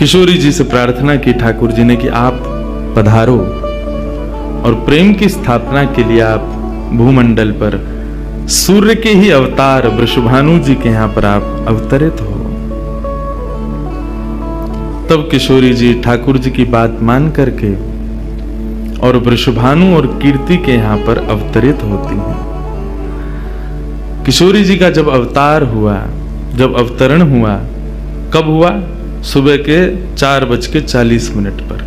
किशोरी जी से प्रार्थना की ठाकुर जी ने कि आप पधारो और प्रेम की स्थापना के लिए आप भूमंडल पर सूर्य के ही अवतार वृषभानु जी के यहां पर आप अवतरित हो। तब किशोरी जी ठाकुर जी की बात मान करके और वृषभानु और कीर्ति के यहां पर अवतरित होती हैं। किशोरी जी का जब अवतार हुआ, जब अवतरण हुआ, कब हुआ? सुबह के 4:40 पर।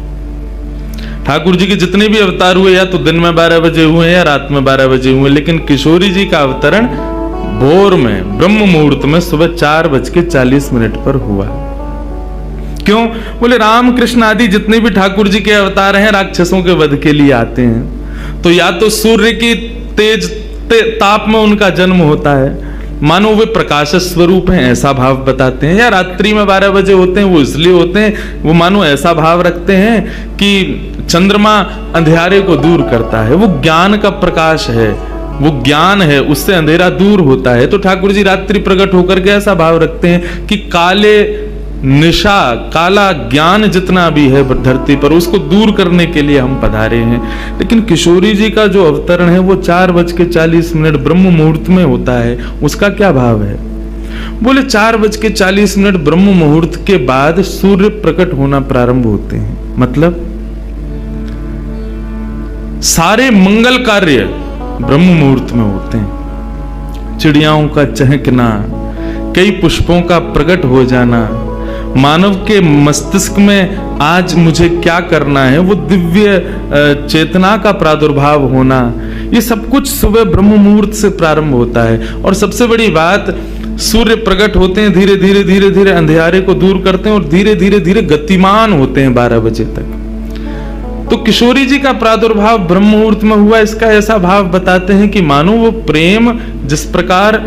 ठाकुर जी के जितने भी अवतार हुए या तो दिन में 12 बजे हुए या रात में 12 बजे हुए, लेकिन किशोरी जी का अवतरण भोर में ब्रह्म मुहूर्त में सुबह 4:40 पर हुआ। क्यों? बोले राम कृष्ण आदि जितने भी ठाकुर जी के अवतार हैं राक्षसों के वध के लिए आते हैं, तो या तो सूर्य की तेज ताप में उनका जन्म होता है, मानो वे प्रकाश स्वरूप हैं ऐसा भाव बताते हैं, या रात्रि में 12 बजे होते हैं वो इसलिए होते हैं, वो मानो ऐसा भाव रखते हैं कि चंद्रमा अंधेरे को दूर करता है, वो ज्ञान का प्रकाश है, वो ज्ञान है, उससे अंधेरा दूर होता है। तो ठाकुर जी रात्रि प्रकट होकर के ऐसा भाव रखते हैं कि काले निशा, काला ज्ञान जितना भी है धरती पर, उसको दूर करने के लिए हम पधारे हैं। लेकिन किशोरी जी का जो अवतरण है वो 4:40 ब्रह्म मुहूर्त में होता है। उसका क्या भाव है? बोले 4:40 ब्रह्म मुहूर्त के बाद सूर्य प्रकट होना प्रारंभ होते हैं। मतलब सारे मंगल कार्य ब्रह्म मुहूर्त में होते हैं। चिड़ियाओं का चहकना, कई पुष्पों का प्रकट हो जाना, मानव के मस्तिष्क में आज मुझे क्या करना है, वो दिव्य चेतना का प्रादुर्भाव होना, ये सब कुछ सुबह ब्रह्म मुहूर्त से प्रारंभ होता है। और सबसे बड़ी बात, सूर्य प्रकट होते हैं, धीरे धीरे धीरे धीरे अंधेरे को दूर करते हैं और धीरे धीरे धीरे गतिमान होते हैं 12 बजे तक। तो किशोरी जी का प्रादुर्भाव ब्रह्म मुहूर्त में हुआ, इसका ऐसा भाव बताते हैं कि मानो वो प्रेम जिस प्रकार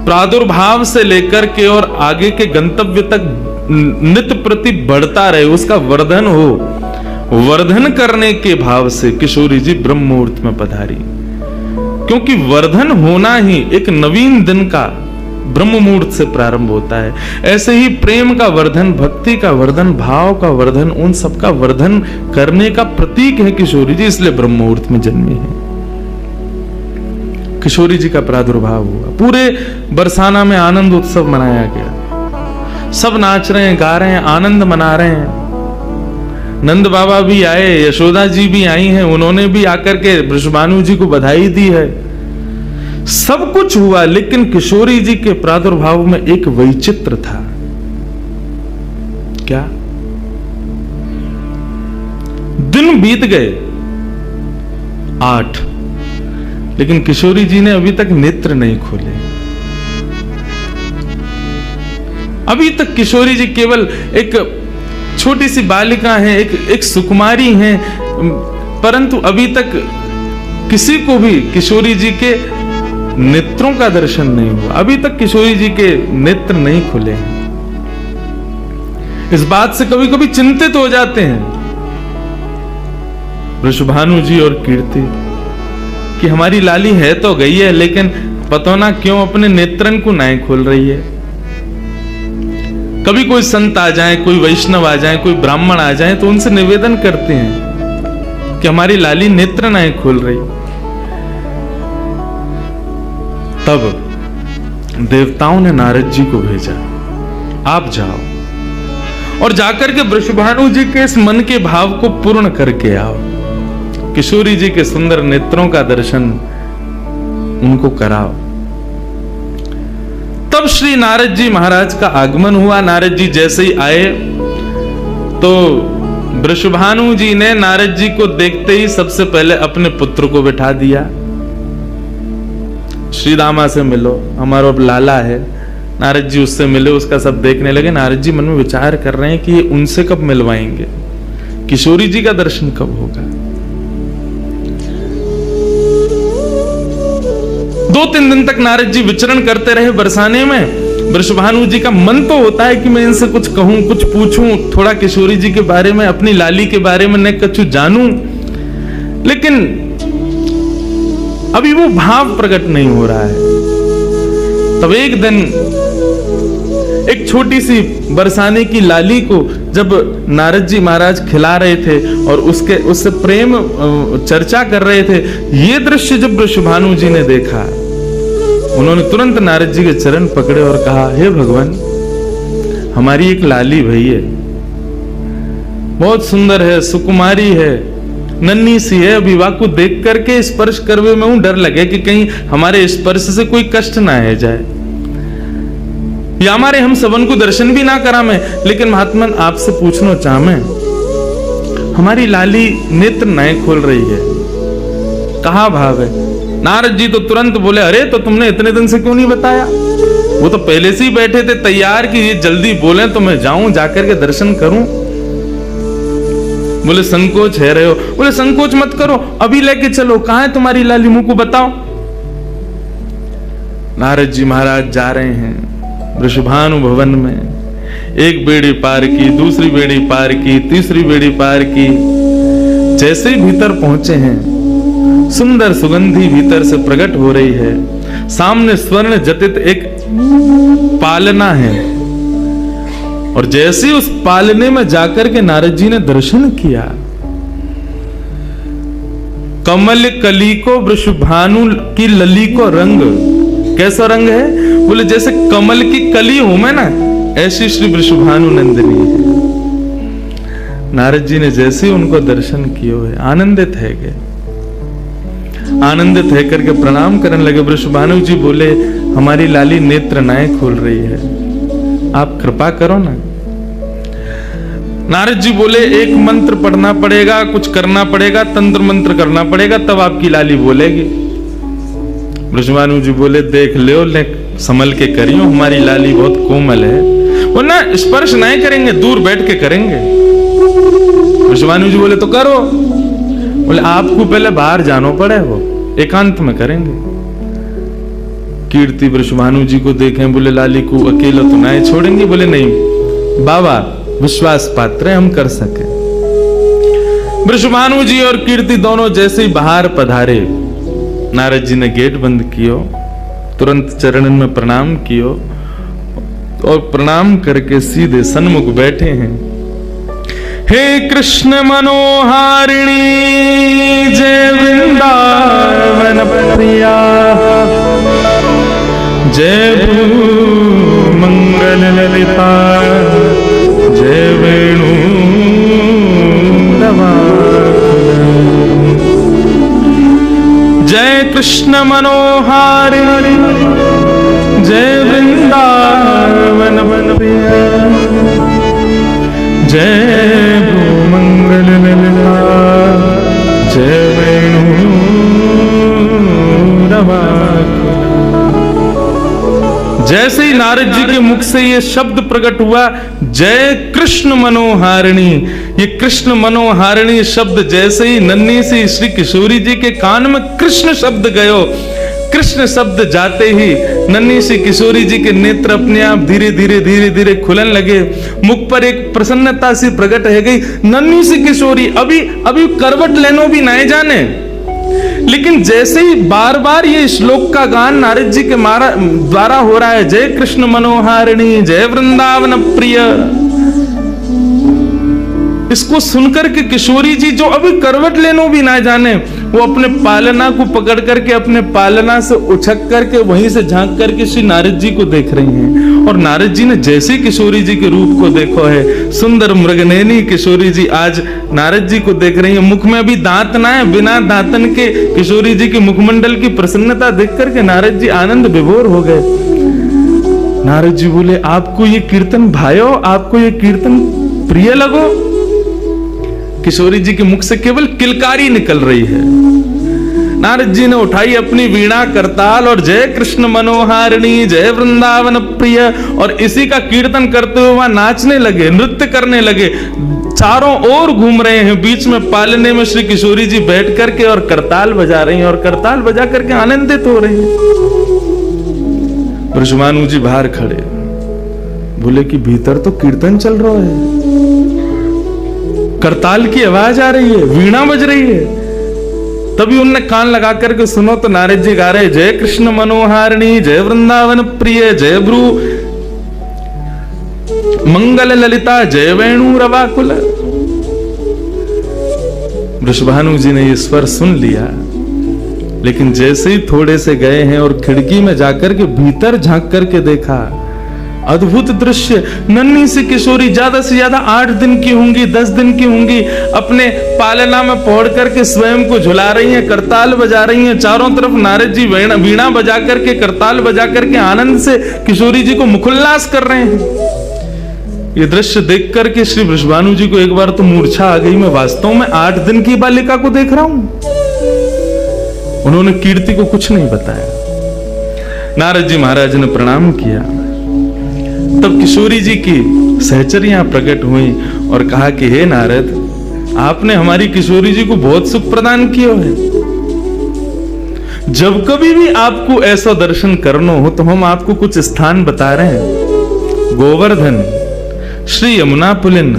प्रादुर्भाव से लेकर के और आगे के गंतव्य तक नित्य प्रति बढ़ता रहे, उसका वर्धन हो, वर्धन करने के भाव से किशोरी जी ब्रह्म मुहूर्त में पधारी। क्योंकि वर्धन होना ही एक नवीन दिन का ब्रह्म मुहूर्त से प्रारंभ होता है। ऐसे ही प्रेम का वर्धन, भक्ति का वर्धन, भाव का वर्धन, उन सब का वर्धन करने का प्रतीक है किशोरी जी, इसलिए ब्रह्म मुहूर्त में जन्मी है। किशोरी जी का प्रादुर्भाव हुआ, पूरे बरसाना में आनंद उत्सव मनाया गया, सब नाच रहे हैं, गा रहे हैं, आनंद मना रहे हैं। नंद बाबा भी आए, यशोदा जी भी आई हैं, उन्होंने भी आकर के वृषभानु जी को बधाई दी है। सब कुछ हुआ, लेकिन किशोरी जी के प्रादुर्भाव में एक वैचित्र था। क्या? दिन बीत गए 8, लेकिन किशोरी जी ने अभी तक नेत्र नहीं खोले। अभी तक किशोरी जी केवल एक छोटी सी बालिका हैं, एक सुकुमारी हैं, परंतु अभी तक किसी को भी किशोरी जी के नेत्रों का दर्शन नहीं हुआ। अभी तक किशोरी जी के नेत्र नहीं खुले हैं। इस बात से कभी कभी चिंतित हो जाते हैं वृषभानु जी और कीर्ति कि हमारी लाली है तो गई है, लेकिन पता ना क्यों अपने नेत्रन को नहीं खोल रही है। कभी कोई संत आ जाए, कोई वैष्णव आ जाए, कोई ब्राह्मण आ जाए, तो उनसे निवेदन करते हैं कि हमारी लाली नेत्र नहीं खोल रही। तब देवताओं ने नारद जी को भेजा, आप जाओ और जाकर के वृषभानु जी के इस मन के भाव को पूर्ण करके आओ, किशोरी जी के सुंदर नेत्रों का दर्शन उनको कराओ। तब श्री नारद जी महाराज का आगमन हुआ। नारद जी जैसे ही आए तो वृषभानु जी ने नारद जी को देखते ही सबसे पहले अपने पुत्र को बिठा दिया। श्री रामा से मिलो, हमारा अब लाला है। नारद जी उससे मिले, उसका सब देखने लगे। नारद जी मन में विचार कर रहे हैं कि उनसे कब मिलवाएंगे, किशोरी जी का दर्शन कब होगा। 2-3 दिन तक नारद जी विचरण करते रहे बरसाने में। वृषभानु जी का मन तो होता है कि मैं इनसे कुछ कहूं, कुछ पूछूं, थोड़ा किशोरी जी के बारे में, अपनी लाली के बारे में न कुछ जानूं, लेकिन अभी वो भाव प्रकट नहीं हो रहा है। तब एक दिन एक छोटी सी बरसाने की लाली को जब नारद जी महाराज खिला रहे थे और उससे प्रेम चर्चा कर रहे थे, ये दृश्य जब वृषभानु जी ने देखा, उन्होंने तुरंत नारद जी के चरण पकड़े और कहा, हे भगवान, हमारी एक लाली भई है, बहुत सुंदर है, सुकुमारी है, नन्ही सी है, अभी वाकु देख करके स्पर्श करवे में डर लगे कि कहीं हमारे स्पर्श से कोई कष्ट ना है जाए, या हमारे हम सबन को दर्शन भी ना करा में। लेकिन महात्मन आपसे पूछना चाह मैं, हमारी लाली नेत्र नए खोल रही है, कहा भाव है? नारद जी तो तुरंत बोले, अरे तो तुमने इतने दिन से क्यों नहीं बताया? वो तो पहले से ही बैठे थे तैयार कि ये जल्दी बोले तो मैं जाऊं, जाकर के दर्शन करूं। बोले संकोच है रहे हो? बोले संकोच मत करो, अभी लेके चलो, कहां है तुम्हारी लाली, मुंह को बताओ। नारद जी महाराज जा रहे हैं वृषभानु भवन में, एक बेड़ी पार की, दूसरी बेड़ी पार की, तीसरी बेड़ी पार की। जैसे ही भीतर पहुंचे हैं, सुंदर सुगंधी भीतर से प्रकट हो रही है। सामने स्वर्ण जटित एक पालना है, और जैसे उस पालने में जाकर के नारद जी ने दर्शन किया, कमल कली को वृषभानु की लली को रंग, कैसा रंग है? बोले जैसे कमल की कली हूं मैं ना, ऐसी श्री वृषभानु नंदिनी है। नारद जी ने जैसे ही उनको दर्शन किए हुए आनंदित है गए, आनंदित है करके प्रणाम करने लगे। वृषभानु जी बोले, हमारी लाली नेत्र नए खोल रही है, आप कृपा करो ना। नारद जी बोले, एक मंत्र पढ़ना पड़ेगा, कुछ करना पड़ेगा, तंत्र मंत्र करना पड़ेगा, तब आपकी लाली बोलेगी। वृषभानु जी बोले, देख लो, ले संभल के करियो, हमारी लाली बहुत कोमल है, वो ना स्पर्श नहीं करेंगे, दूर बैठ के करेंगे। वृषभानु जी बोले, तो करो। बोले, आपको पहले बाहर जाना पड़े, वो एकांत में करेंगे। कीर्ति वृषभानु जी को देखें, बोले लाली को अकेला तो नहीं छोड़ेंगे। बोले नहीं बाबा, विश्वास पात्र हम कर सके। वृषभानु जी और कीर्ति दोनों जैसे ही बाहर पधारे, नारद जी ने गेट बंद कियो, तुरंत चरणन में प्रणाम कियो और प्रणाम करके सीधे सन्मुख बैठे हैं। हे कृष्ण मनोहारिणी जय वृंदावन प्रिया, जय मंगल ललिता, जय वेणु जय कृष्ण मनोहारिणी जय वृंदावन प्रिया, जय मंगल ललिता, जय वेणु जैसे ही नारद जी के मुख से ये शब्द प्रकट हुआ, जय कृष्ण मनोहारिणी, ये कृष्ण मनोहारिणी शब्द जैसे ही नन्ही सी श्री किशोरी जी के कान में कृष्ण शब्द गयो, कृष्ण शब्द जाते ही नन्ही सी किशोरी जी के नेत्र अपने आप धीरे धीरे धीरे धीरे खुलन लगे, मुख पर एक प्रसन्नता सी प्रकट है गई। नन्ही सी किशोरी अभी अभी करवट लेनो भी नहीं जाने, लेकिन जैसे ही बार बार ये श्लोक का गान नारद जी के द्वारा हो रहा है, जय कृष्ण मनोहारिणी जय वृंदावन प्रिय, इसको सुनकर के किशोरी जी जो अभी करवट लेनो भी ना जाने, वो अपने पालना को पकड़ करके अपने पालना से उछक करके वहीं से झांक करके श्री नारद जी को देख रही हैं। और नारद जी ने जैसे किशोरी जी के रूप को देखो है, सुंदर मृगनयनी किशोरी जी आज नारद जी को देख रही है। मुख में अभी दांत ना है, बिना दांतन के किशोरी जी के मुखमंडल की प्रसन्नता देख करके नारद जी आनंद विभोर हो गए। नारद जी बोले, आपको ये कीर्तन भायो, आपको ये कीर्तन प्रिय लगो? किशोरी जी के मुख से केवल किलकारी निकल रही है। नारद जी ने उठाई अपनी वीणा करताल और जय कृष्ण मनोहारिणी जय वृंदावन प्रिय, और इसी का कीर्तन करते हुए वहां नाचने लगे, नृत्य करने लगे, चारों ओर घूम रहे हैं। बीच में पालने में श्री किशोरी जी बैठ करके और करताल बजा रही हैं और करताल बजा करके आनंदित हो रही हैं। वृषभानु जी बाहर खड़े बोले कि भीतर तो कीर्तन चल रहा है, करताल की आवाज आ रही है, वीणा बज रही है। तभी उनने कान लगा करके सुनो तो नारद जी गा रहे जय कृष्ण मनोहारिणी जय वृंदावन प्रिय जय ब्रू। मंगल ललिता जय वेणु रवाकुल। वृषभानु जी ने ये स्वर सुन लिया, लेकिन जैसे ही थोड़े से गए हैं और खिड़की में जाकर के भीतर झांक करके देखा, अद्भुत दृश्य। नन्ही सी किशोरी, ज्यादा से ज्यादा 8 दिन की होंगी, 10 दिन की होंगी, अपने पालना में पौड़ करके स्वयं को झुला रही हैं, करताल बजा रही हैं। चारों तरफ नारद जी वीणा बजा करके, करताल बजा करके आनंद से किशोरी जी को मुखोल्लास कर रहे हैं। ये दृश्य देख करके श्री वृषभानु जी को एक बार तो मूर्छा आ गई, मैं वास्तव में 8 दिन की बालिका को देख रहा हूं। उन्होंने कीर्ति को कुछ नहीं बताया। नारद जी महाराज ने प्रणाम किया। तब किशोरी जी की सहचरियां प्रकट हुई और कहा कि हे नारद, आपने हमारी किशोरी जी को बहुत सुख प्रदान किया है। जब कभी भी आपको ऐसा दर्शन करना हो तो हम आपको कुछ स्थान बता रहे हैं। गोवर्धन, श्री यमुना पुलिन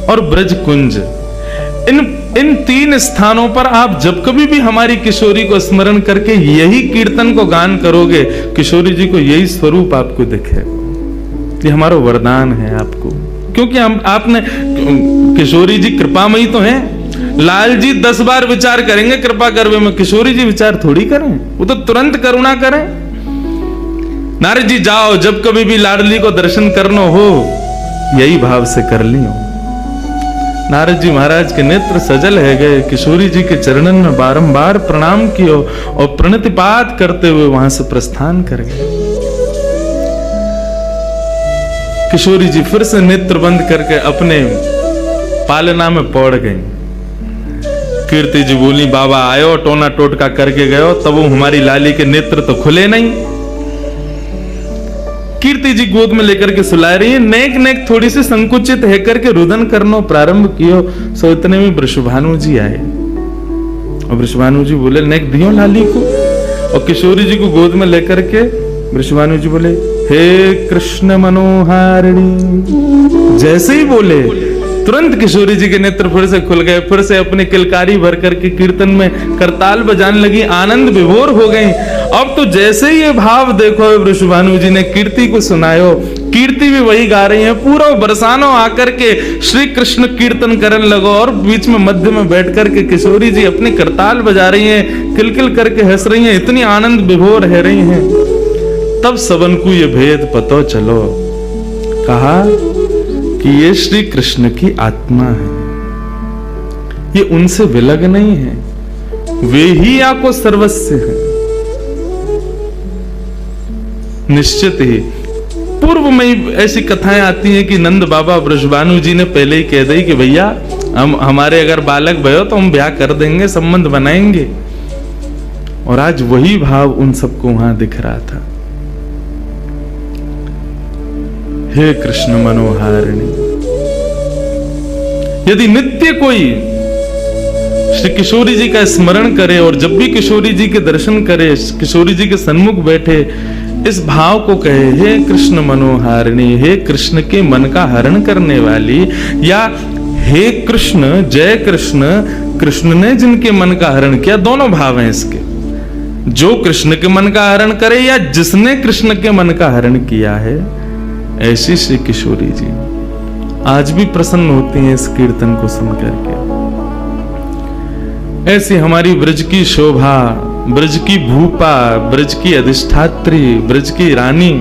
और ब्रज कुंज, इन 3 स्थानों पर आप जब कभी भी हमारी किशोरी को स्मरण करके यही कीर्तन को गान करोगे, किशोरी जी को यही स्वरूप आपको दिखेगा। ये हमारा वरदान है आपको, क्योंकि हम आपने, किशोरी जी कृपामयी तो हैं। लाल जी 10 बार विचार करेंगे कृपा करवे में, किशोरी जी विचार थोड़ी करें, वो तो तुरंत करुणा करें। नारद जी जाओ, जब कभी भी लाडली को दर्शन करना हो यही भाव से कर लियो। नारद जी महाराज के नेत्र सजल है गए, किशोरी जी के चरणन में बारंबार प्रणाम कियो और प्रणतिपात करते हुए वहां से प्रस्थान कर गए। किशोरी जी फिर से नेत्र बंद करके अपने पालना में पौड़ गई। कीर्ति जी बोली, बाबा आयो, टोना टोटका करके गयो, तब वो हमारी लाली के नेत्र तो खुले नहीं। कीर्ति जी गोद में लेकर के सुला रही है, नेक नेक थोड़ी सी संकुचित है करके रुदन करना प्रारंभ कियो। सो इतने में वृषभानु जी आए और वृषभानु जी बोले, नेक दियो लाली को। और किशोरी जी को गोद में लेकर के वृषभानु जी बोले, हे कृष्ण मनोहारिणी। जैसे ही बोले तुरंत किशोरी जी के नेत्र फिर से खुल गए, फिर से अपनी किलकारी भर करके कीर्तन में करताल बजाने लगी, आनंद विभोर हो गई। अब तो जैसे ही ये भाव देखो, वृषभानु जी ने कीर्ति को सुनायो, कीर्ति भी वही गा रही है, पूरा बरसानो आकर के श्री कृष्ण कीर्तन करने लगो और बीच में मध्य में बैठ करके किशोरी जी अपनी करताल बजा रही हैं, किलकिल करके हंस रही हैं, इतनी आनंद विभोर रह रही हैं। तब सबन को ये भेद पतो चलो, कहा कि ये श्री कृष्ण की आत्मा है, ये उनसे विलग नहीं है, वे ही आपको सर्वस्व है। निश्चित ही पूर्व में ऐसी कथाएं आती हैं कि नंद बाबा वृषभानु जी ने पहले ही कह दी कि भैया हमारे अगर बालक भयो तो हम ब्याह कर देंगे, संबंध बनाएंगे। और आज वही भाव उन सबको वहां दिख रहा था। हे कृष्ण मनोहारिणी, यदि नित्य कोई श्री किशोरी जी का स्मरण करे और जब भी किशोरी जी के दर्शन करे, किशोरी जी के सन्मुख बैठे, इस भाव को कहे, हे कृष्ण मनोहारिणी, हे कृष्ण के मन का हरण करने वाली, या हे कृष्ण जय कृष्ण, कृष्ण ने जिनके मन का हरण किया, दोनों भाव हैं इसके। जो कृष्ण के मन का हरण करे या जिसने कृष्ण के मन का हरण किया है, ऐसी श्री किशोरी जी आज भी प्रसन्न होती हैं इस कीर्तन को सुनकर के। ऐसी हमारी ब्रज की शोभा, ब्रज की भूपा, ब्रज की अधिष्ठात्री, ब्रज की रानी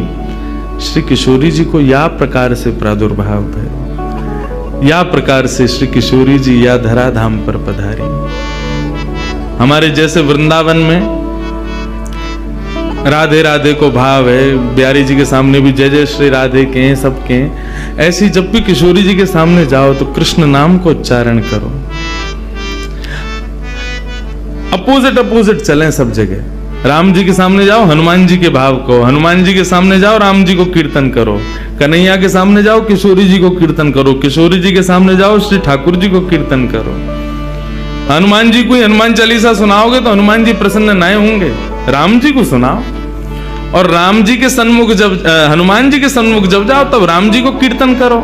श्री किशोरी जी को या प्रकार से प्रादुर्भाव है, या प्रकार से श्री किशोरी जी या धराधाम पर पधारी। हमारे जैसे वृंदावन में राधे राधे को भाव है, बिहारी जी के सामने भी जय जय श्री राधे के हैं, सबके हैं। ऐसी जब भी किशोरी जी के सामने जाओ तो कृष्ण नाम को उच्चारण करो। अपोजिट अपोजिट चलें सब जगह। राम जी के सामने जाओ हनुमान जी के भाव को, हनुमान जी के सामने जाओ राम जी को कीर्तन करो, कन्हैया के सामने जाओ किशोरी जी को कीर्तन करो, किशोरी जी के सामने जाओ श्री ठाकुर जी को कीर्तन करो। हनुमान जी को हनुमान चालीसा सुनाओगे तो हनुमान जी प्रसन्न नहीं होंगे, राम जी को सुनाओ। और राम जी के सन्मुख जब हनुमान जी के सन्मुख जब जाओ तब राम जी को कीर्तन करो।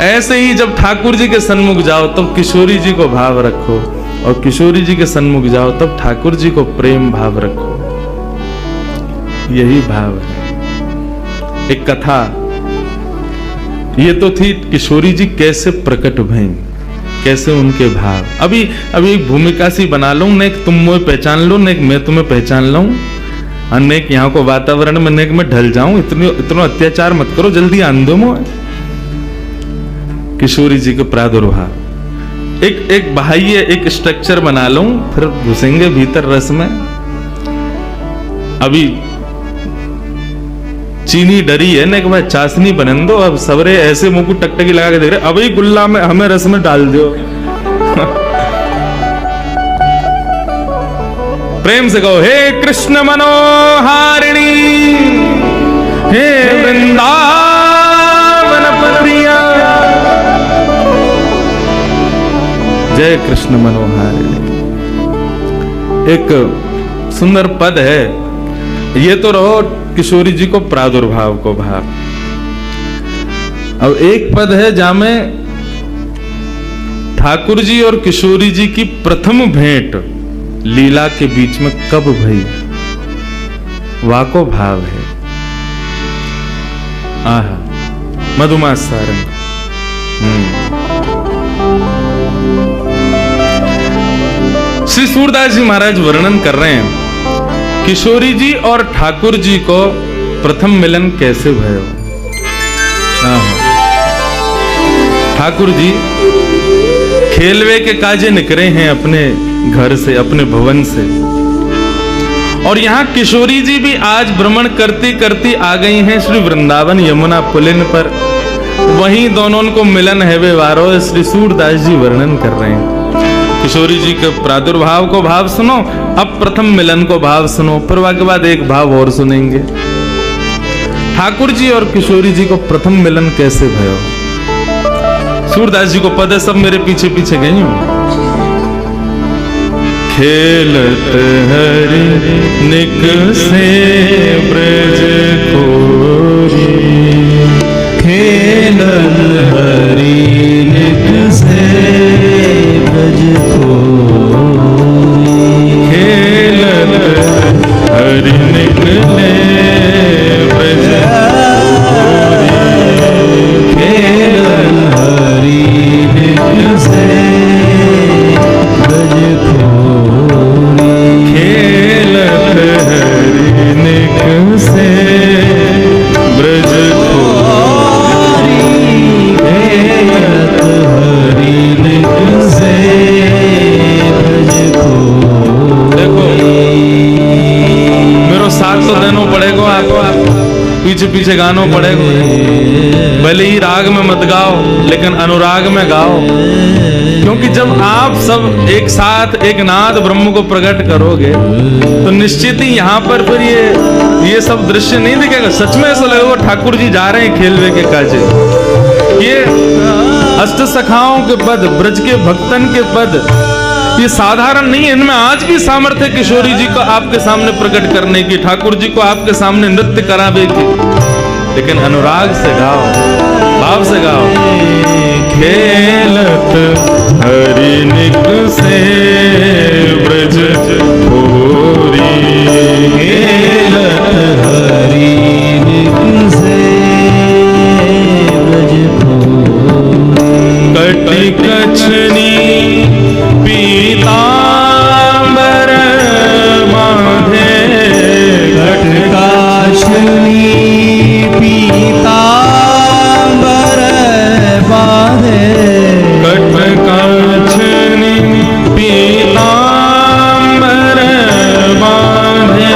ऐसे ही जब ठाकुर जी के सन्मुख जाओ तब किशोरी जी को भाव रखो, और किशोरी जी के सन्मुख जाओ तब ठाकुर जी को प्रेम भाव रखो। यही भाव है। एक कथा ये तो थी किशोरी जी कैसे प्रकट भई, कैसे उनके भाव। अभी एक भूमिका सी बना लूं, न एक तुम मुझे पहचान लो, न एक मैं तुम्हें पहचान लूं, अन्य एक यहाँ को वातावरण में नेक में ढल जाऊं। इतना अत्याचार मत करो, जल्दी आन दो मुझे। किशोरी जी के प्रादुर्भाव, एक बाह्य एक स्ट्रक्चर बना लूं, फिर घुसेंगे भीतर रस में। अभी चीनी डरी है ना कि भाई चाशनी बनन दो, अब सबरे ऐसे मुंह को टकटकी लगा के देख रहे, अभी गुल्ला में हमें रस में डाल दो। प्रेम से कहो, हे कृष्ण मनोहारिणी, हे वृंदावन प्रिया, जय कृष्ण मनोहारिणी। एक सुंदर पद है। ये तो रहो किशोरी जी को प्रादुर्भाव को भाव। अब एक पद है जहां में ठाकुर जी और किशोरी जी की प्रथम भेंट लीला के बीच में कब भई, वाको भाव है। आहा, मधुमास सारंग। श्री सूरदास जी महाराज वर्णन कर रहे हैं किशोरी जी और ठाकुर जी को प्रथम मिलन कैसे भयो। ठाकुर जी खेलवे के काजे निकले हैं अपने घर से, अपने भवन से, और यहाँ किशोरी जी भी आज भ्रमण करती करती आ गई हैं श्री वृंदावन यमुना पुलिन पर। वहीं दोनों को मिलन है वे वारो श्री सूरदास जी वर्णन कर रहे हैं। किशोरी जी के प्रादुर्भाव को भाव सुनो, अब प्रथम मिलन को भाव सुनो, फिर के बाद एक भाव और सुनेंगे। ठाकुर जी और किशोरी जी को प्रथम मिलन कैसे भयो। सूरदास जी को पद है, सब मेरे पीछे पीछे गई हूं। खेलत हरि निकसे ब्रज खोरी, खेलत हरि निकसे ब्रज खोरी, खेलत हरि निकले ब्रज खोरी, खेलत हरि निकसे ब्रज खोरी, खेलत हरि निकसे ब्रज खोरी, खेलत हरि निकसे ब्रज खोरी। देखो मेरे साथ तो देना पड़ेगा आपको, पीछे पीछे गाना पड़ेगा। भले ही राग में मत गाओ, लेकिन अनुराग में गाओ, क्योंकि जब आप सब एक साथ एक नाद ब्रह्म को प्रकट करोगे तो निश्चित ही यहाँ पर फिर ये सब दृश्य नहीं दिखेगा। सच में ऐसा लगेगा ठाकुर जी जा रहे हैं खेलवे के काजे। ये अष्ट सखाओं के पद, ब्रज के भक्तन के पद, ये साधारण नहीं है। इनमें आज भी सामर्थ्य किशोरी जी को आपके सामने प्रकट करने की, ठाकुर जी को आपके सामने नृत्य करावे की, लेकिन अनुराग से गाओ, भाव से गाओ। खेलत हरि निकसे ब्रज खोरी, खेलत हरि निकसे ब्रज खोरी, कटि कछनी पीतांबर बांधे, कटि कछनी पीतांबर बांधे, कटि कछनी पीतांबर बांधे,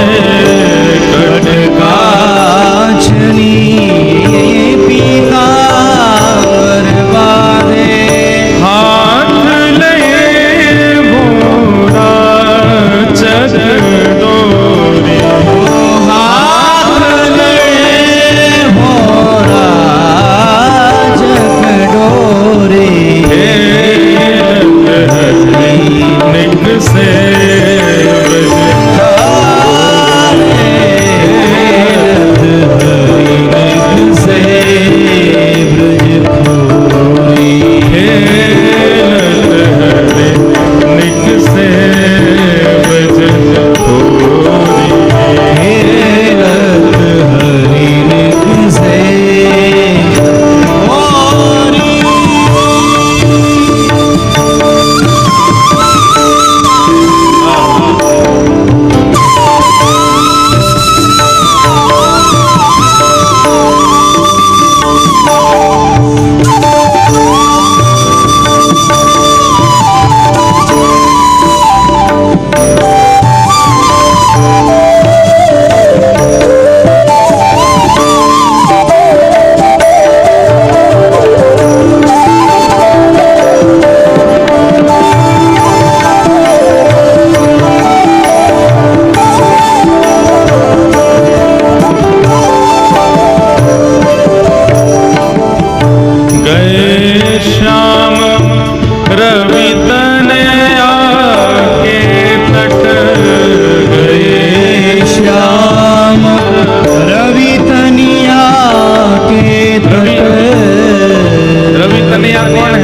तनया कौन है?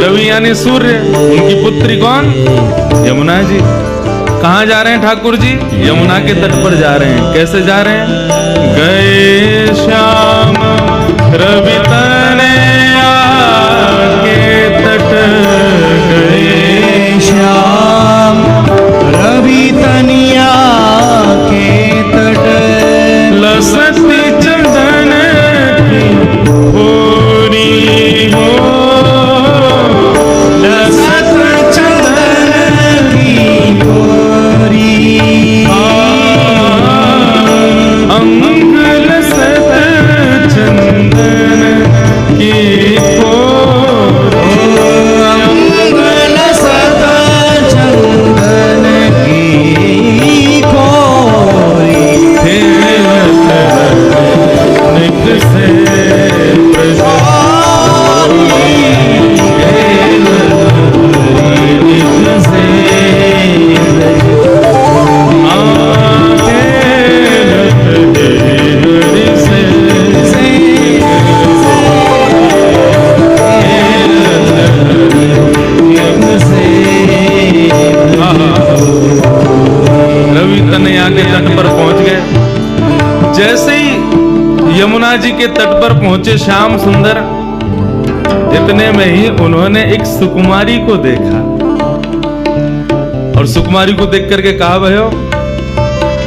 रवि यानी सूर्य। उनकी पुत्री कौन? यमुना जी। कहाँ जा रहे हैं ठाकुर जी? यमुना के तट पर जा रहे हैं। कैसे जा रहे हैं? गए श्याम रवि तनया के तट, गए श्याम रवि तनया के तट, लसती चंदन की होरी हो, लसत चंदन की होरी, अंग लसत चंदन की होरी, अंग लसत चंदन की होरी, निक से रवि तनया के तट पर पहुंच गए। जैसे ही यमुना जी के तट पर पहुंचे श्याम सुंदर, इतने में ही उन्होंने एक सुकुमारी को देखा और सुकुमारी को देख करके कहा भयो,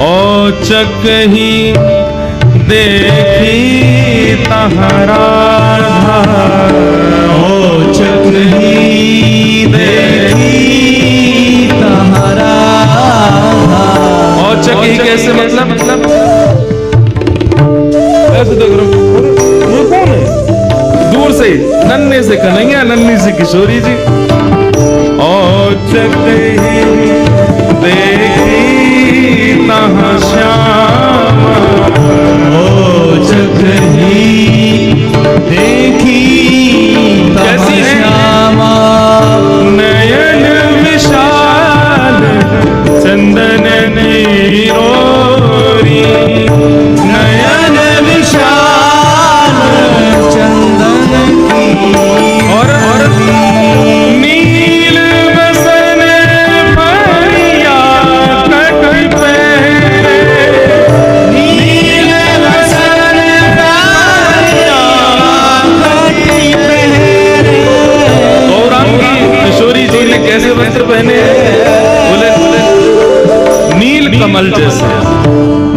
औचक ही देखी तहरा, औचक ही देखी तहरा, औचक ही कैसे मतलब ऐसे देख रहा हूं, ये कौन है? दूर से नन्हे से कन्हैया, नन्ही से किशोरी जी। औचक ही देखी तहाँ श्यामा, औचक ही देखी कैसी है? श्यामा, नयन विशाल चंदन नीरोरी, नयन विशाल चंदन की, और नील बसन भरिया कट पे, नील बसन भरिया कट पे, गौरांगी किशोरी जी ने कैसे वस्त्र पहने हैं? बोले नील कमल जैसे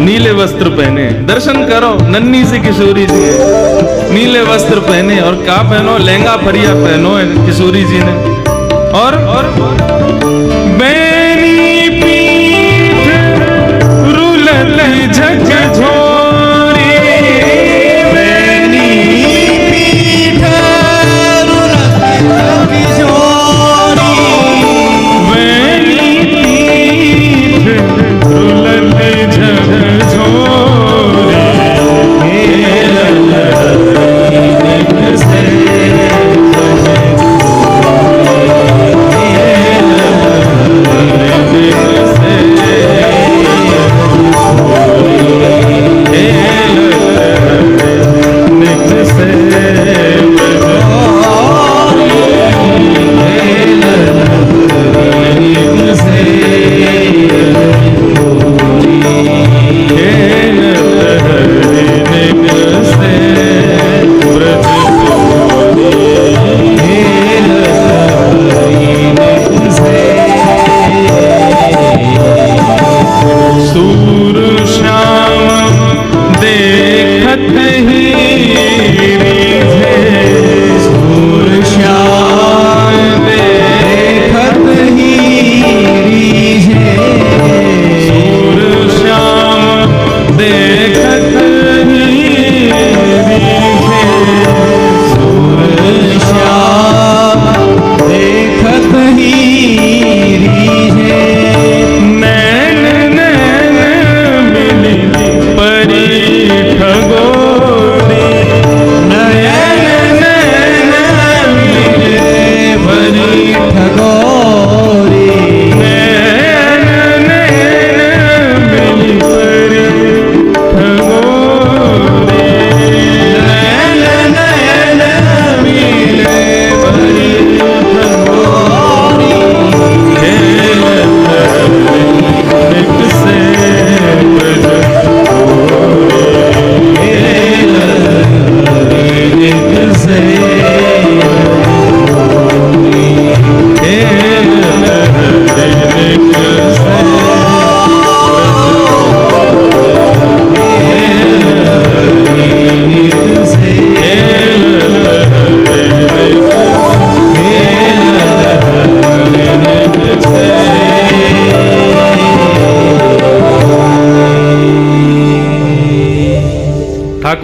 नीले वस्त्र पहने। दर्शन करो, नन्ही सी किशोरी जी है, नीले वस्त्र पहने। और क्या पहनो? लहंगा फरिया पहनो है किशोरी जी ने। और बैनी पीठ रुलत झकझोरी, बैनी पीठ रुलत झकझोरी, बैनी पीठ रुलत झकझोरी,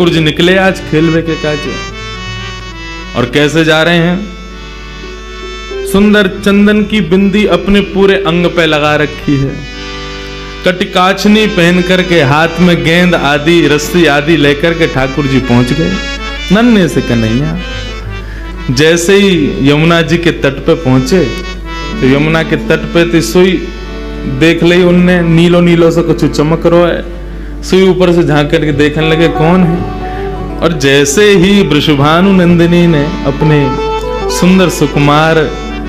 ठाकुर जी निकले आज खेलवे के काजे। और कैसे जा रहे हैं? सुंदर चंदन की बिंदी अपने पूरे अंग पे लगा रखी है, कटकाछनी पहन करके हाथ में गेंद आदि रस्सी आदि लेकर के ठाकुर जी पहुंच गए। नन्हे से कन्हैया जैसे ही यमुना जी के तट पे पहुंचे तो यमुना के तट पे तो सुई देख ली उनने, नीलो नीलो से कुछ चमक रहा है। सुई ऊपर से झांक करके देखने लगे कौन है। और जैसे ही वृषभानु नंदिनी ने अपने सुंदर सुकुमार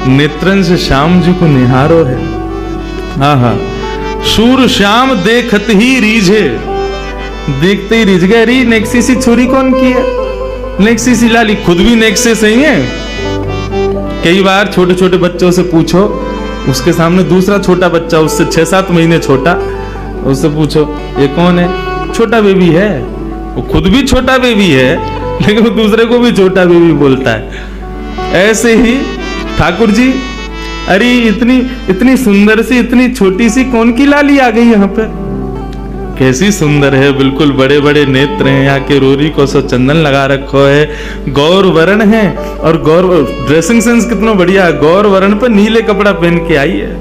नेत्रन से श्याम जी को निहारो है। हाँ, शूर श्याम देखत ही रीझे, देखते ही रिझ गए। री नेक्सी सी छोरी कौन की है? नेक्सी सी लाली खुद भी नेक्से से ही है। कई बार छोटे छोटे बच्चों से पूछो, उसके सामने दूसरा छोटा बच्चा उससे 6-7 महीने छोटा, उससे पूछो ये कौन है? छोटा बेबी है। वो खुद भी छोटा बेबी है लेकिन वो दूसरे को भी छोटा बेबी बोलता है। ऐसे ही ठाकुर जी, अरे इतनी सुंदर सी इतनी छोटी सी कौन की लाली आ गई यहाँ पे? कैसी सुंदर है, बिल्कुल बड़े बड़े नेत्र हैं, यहाँ के रोरी को सो चंदन लगा रखो है, गौर वर्ण है। और गौर ड्रेसिंग सेंस कितना बढ़िया है, गौर वर्ण पर नीले कपड़ा पहन के आई है।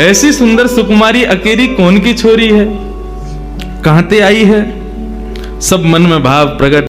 ऐसी सुंदर सुकुमारी अकेली कौन की छोरी है, कहां ते आई है? सब मन में भाव प्रकट